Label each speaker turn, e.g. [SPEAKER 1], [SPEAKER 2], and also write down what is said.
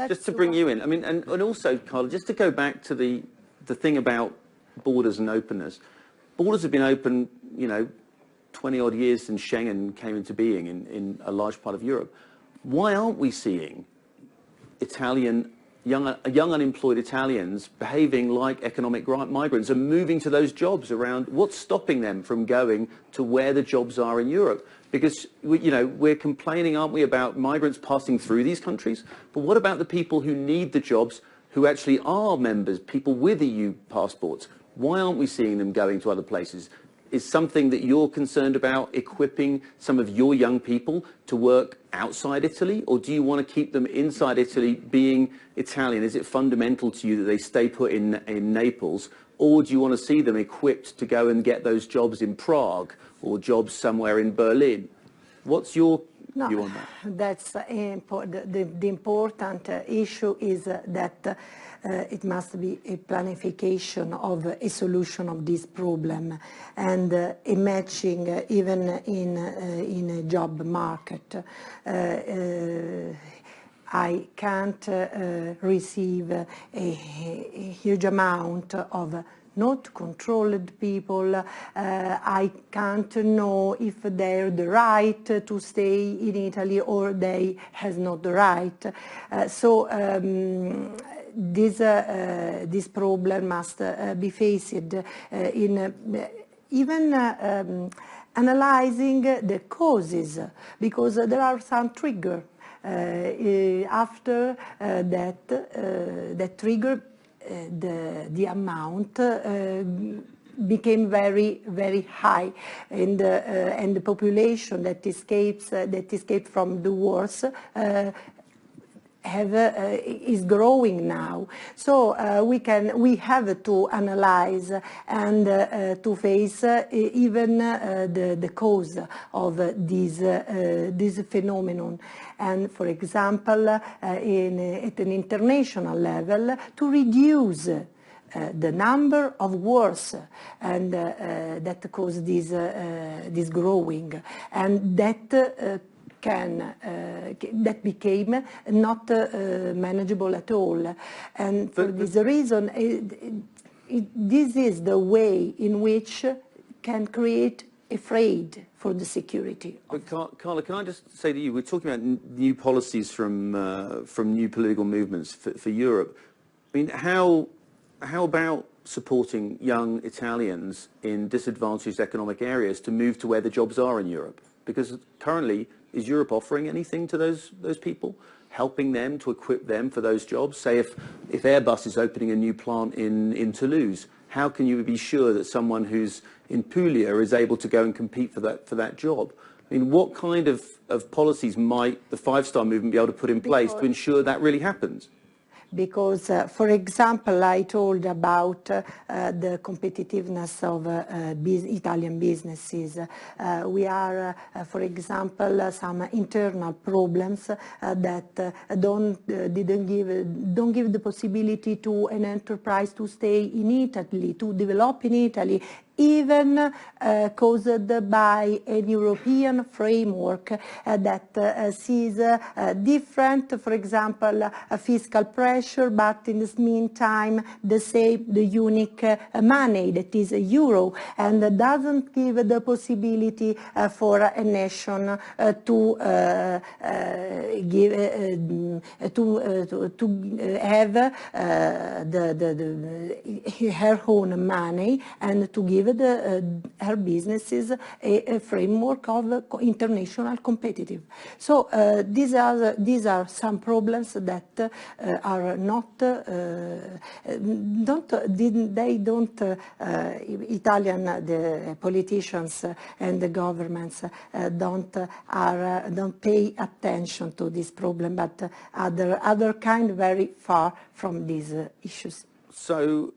[SPEAKER 1] Just to bring you in, I mean, and also, Carla, just to go back to the thing about borders and openness. Borders have been open, 20 odd years since Schengen came into being in a large part of Europe. Why aren't we seeing young unemployed Italians behaving like economic migrants and moving to those jobs around? What's stopping them from going to where the jobs are in Europe? Because we're complaining, aren't we, about migrants passing through these countries? But what about the people who need the jobs, who actually are members, people with EU passports? Why aren't we seeing them going to other places? Is something that you're concerned about equipping some of your young people to work outside Italy, or do you want to keep them inside Italy being Italian? Is it fundamental to you that they stay put in Naples, or do you want to see them equipped to go and get those jobs in Prague or jobs somewhere in Berlin? What's your view on that?
[SPEAKER 2] That's important. The important issue is that it must be a planification of a solution of this problem and a matching even in a job market. I can't receive a huge amount of not controlled people. I can't know if they're the right to stay in Italy or they has not the right. This problem must be faced in even analyzing the causes, because there are some triggers. After that trigger, the amount became very high, and the population that escaped from the wars is growing now. So we have to analyze and to face even the cause of this phenomenon. And for example, at an international level, to reduce the number of wars and that cause this growing, and that that became not manageable at all. And for this reason, this is the way in which can create afraid for the security.
[SPEAKER 1] But Carla, can I just say to you, we're talking about new policies from new political movements for Europe. I mean, how about supporting young Italians in disadvantaged economic areas to move to where the jobs are in Europe? Because currently, is Europe offering anything to those people, helping them to equip them for those jobs? Say if Airbus is opening a new plant in Toulouse, how can you be sure that someone who's in Puglia is able to go and compete for that job? I mean, what kind of policies might the Five-Star Movement be able to put in place to ensure that really happens?
[SPEAKER 2] Because, for example, I told about the competitiveness of Italian businesses. We are, for example, some internal problems that don't give the possibility to an enterprise to stay in Italy, to develop in Italy, even caused by a European framework that sees different, for example, fiscal pressure, but in the meantime the unique money that is a euro, and doesn't give the possibility for a nation to have her own money and to give her businesses a framework of international competitive. So these are some problems that are not Italian the politicians and the governments don't pay attention to this problem, but other kind very far from these issues.
[SPEAKER 1] So